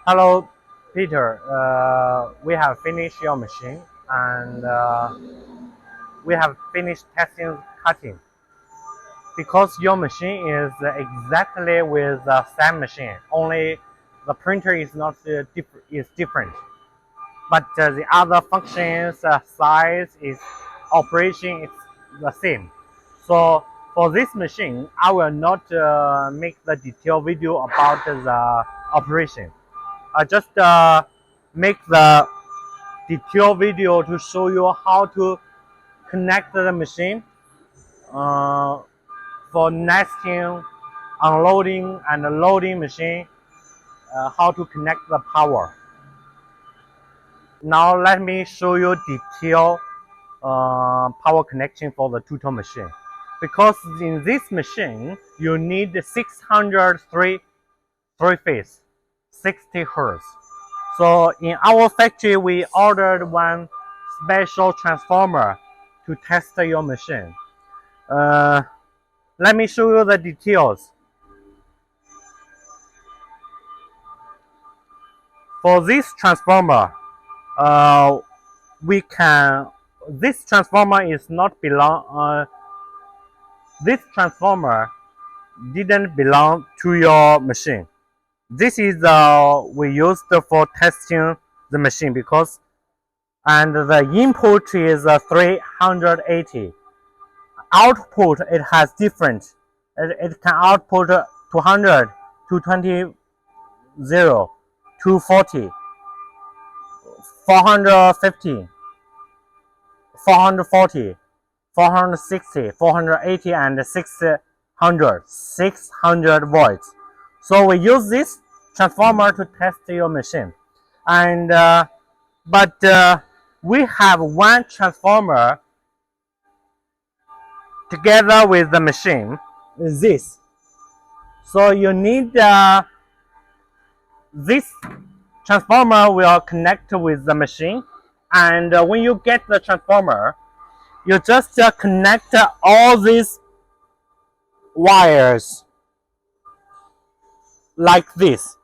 Hello, Peter. We have finished your machine and we have finished testing cutting. Because your machine is exactly with the same machine, only the printer is not is different. But the other functions, size, is operation is the same. So for this machine, I will not make the detailed video about the operation. I just make the detailed video to show you how to connect the machine for nesting, unloading, and loading machine. How to connect the power. Now let me show you detailed power connection for the two-tone machine. Because in this machine you need 603 three-phase, 60 Hertz. So in our factory, we ordered one special transformer to test your machine. Let me show you the details. For this transformer, this transformer is not belong. This transformer didn't belong to your machine. This is we used for testing the machine because, and the input is 380. Output it has different. It can output 200, 220, 240, 450, 440, 460, 480, and 600 volts. So we use this transformer to test your machine, and but we have one transformer together with the machine. This, so you need this transformer will connect with the machine, and when you get the transformer, you just connect all these wires like this.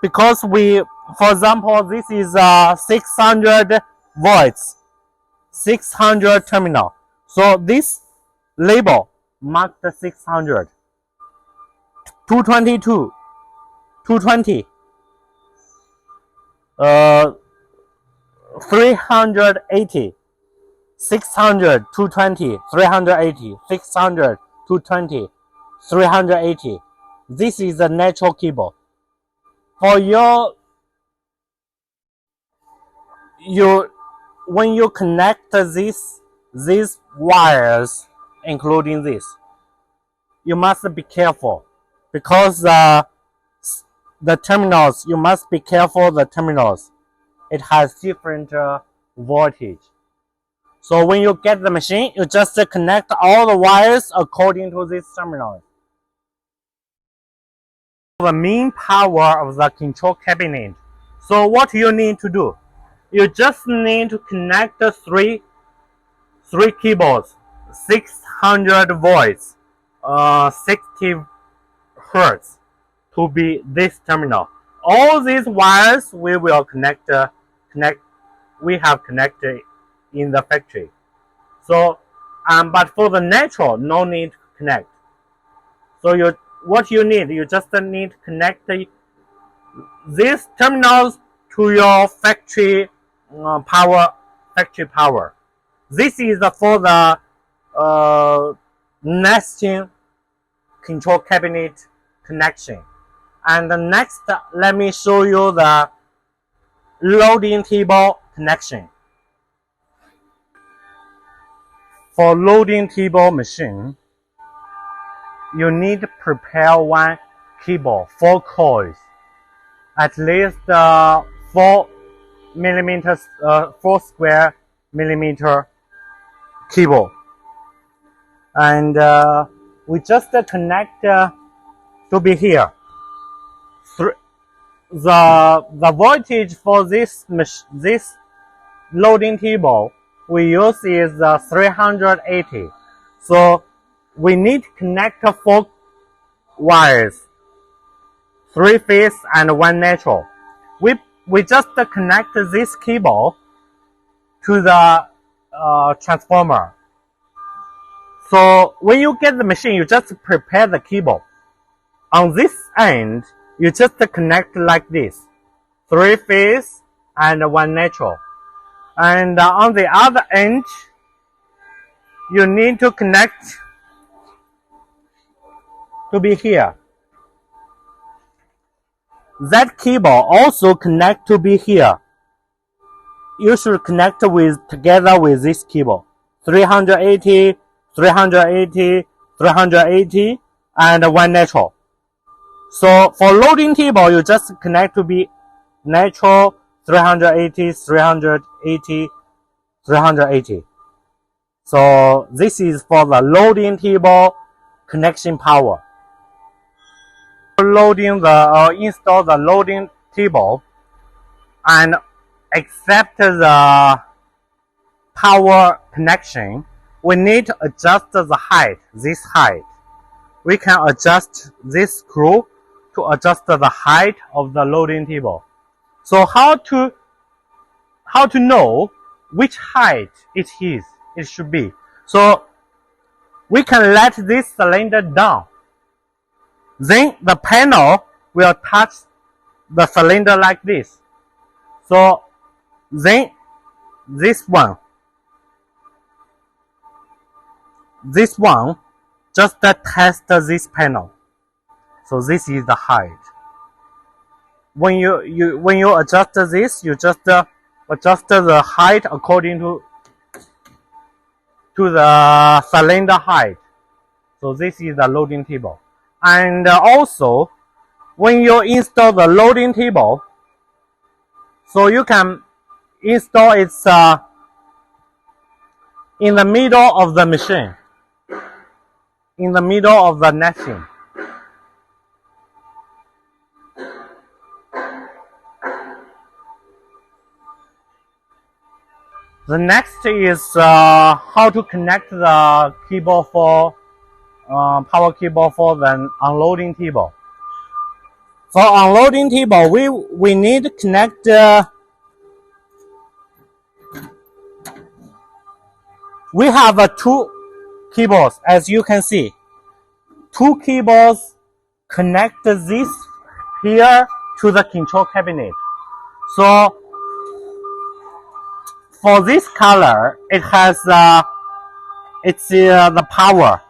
Because for example, this is 600 volts, 600 terminal. So this label marked 600, 222, 220, 380, 600, 220, 380, 600, 220, 380. This is the natural cable. For when you connect these wires, including this, you must be careful because the terminals, you must be careful the terminals. It has different voltage. So when you get the machine, you just connect all the wires according to this terminal. The main power of the control cabinet. So what you need to do, you just need to connect the three keyboards, 600 volts, 60 Hertz to be this terminal. All these wires we will connect. We have connected in the factory. So, but for the natural, no need to connect. So what you need, you just need to connect these terminals to your factory power. This is for the nesting control cabinet connection. And next, let me show you the loading table connection. For loading table machine, you need to prepare one cable, 4 coils, at least 4 square millimeter cable, and we just connect to be here. The voltage for this loading table we use is 380. So we need to connect 4 wires, 3 phase and 1 natural. we just connect this cable to the transformer. So when you get the machine, you just prepare the cable. On this end, you just connect like this, 3 phase and 1 neutral. And on the other end, you need to connect to be here. That cable also connect to be here. You should connect together with this cable. 380, 380, 380, and 1 neutral. So for loading table, you just connect to be neutral, 380, 380, 380. So this is for the loading table connection power. Loading install the loading table and accept the power connection, we need to adjust the height, this height. We can adjust this screw to adjust the height of the loading table. So how to know which height it should be. So we can let this cylinder down. Then the panel will touch the cylinder like this. So then this one just test this panel. So this is the height. When you adjust this, you just adjust the height according to the cylinder height. So this is the loading table. And also, when you install the loading table, so you can install it in the middle of the machine, in the middle of the netting. The next is how to connect the keyboard for power keyboard for the unloading table. For unloading table, we need to connect we have 2 keyboards, as you can see. 2 keyboards connect this here to the control cabinet. So for this color, it has the power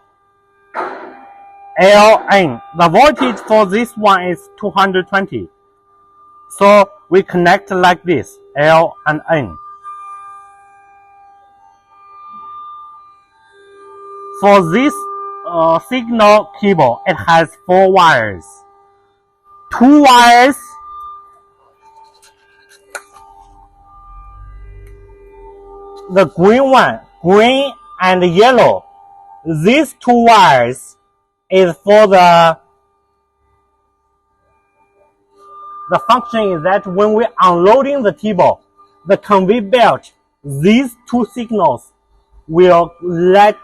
LN. The voltage for this one is 220. So we connect like this, L and N. For this signal cable, it has 4 wires. 2 wires the green one, green and yellow. These 2 wires is for the function is that when we're unloading the table, the conveyor belt, these 2 signals will let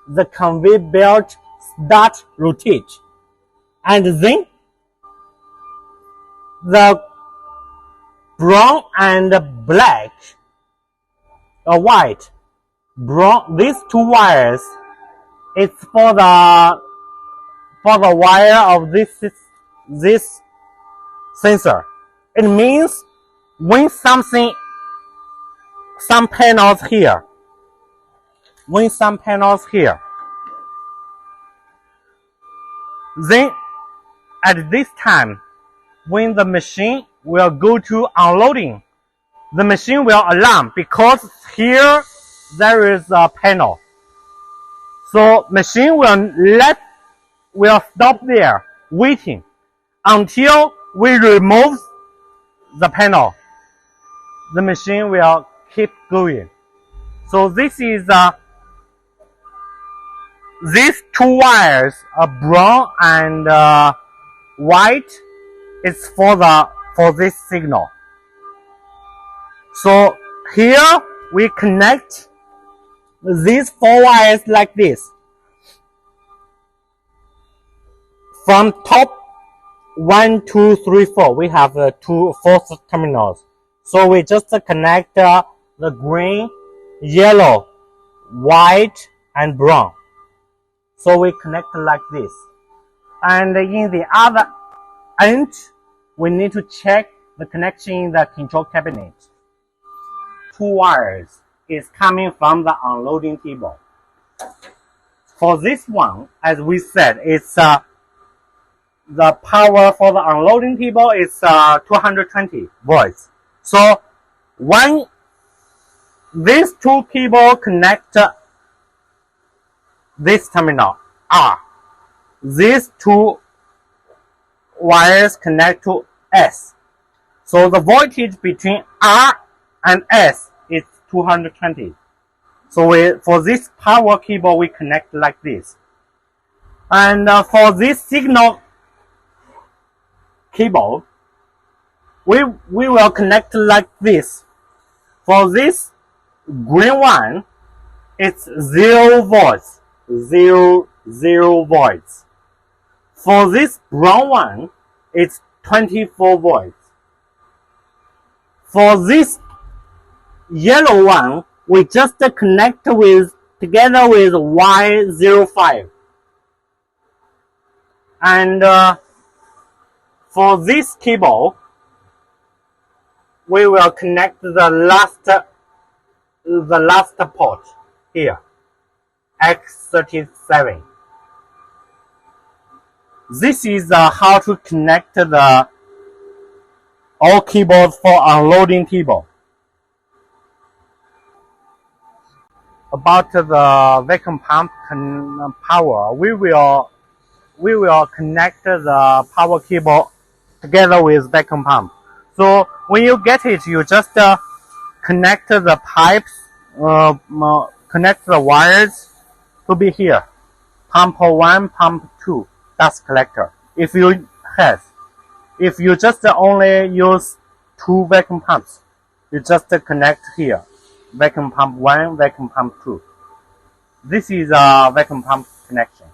the conveyor belt start rotate. And then the brown and black, white, brown, these 2 wires, it's for the wire of this sensor. It means when some panels here, then at this time, when the machine will go to unloading, the machine will alarm because here there is a panel. So machine will stop there waiting until we remove the panel. The machine will keep going. So this is these 2 wires, brown and white, is for this signal. So here we connect these 4 wires like this, from top 1, 2, 3, 4. We have four terminals. So we just connect the green, yellow, white, and brown. So we connect like this. And in the other end, we need to check the connection in the control cabinet. 2 wires is coming from the unloading table. For this one, as we said, it's the power for the unloading table is 220 volts. So when these two cables connect this terminal R, these two wires connect to S. So the voltage between R and S is 220. So for this power cable, we connect like this. And for this signal cable, we will connect like this. For this green one, it's 0 volts, 0 volts. For this brown one, it's 24 volts. For this yellow one, we just connect together with Y05. And for this cable, we will connect the last port here, X37. This is how to connect all cables for unloading table. About the vacuum pump power, we will connect the power cable together with vacuum pump. So when you get it, you just connect the pipes, connect the wires to be here. Pump 1, pump 2, dust collector. If you just only use 2 vacuum pumps, you just connect here. Vacuum pump 1, vacuum pump 2. This is a vacuum pump connection.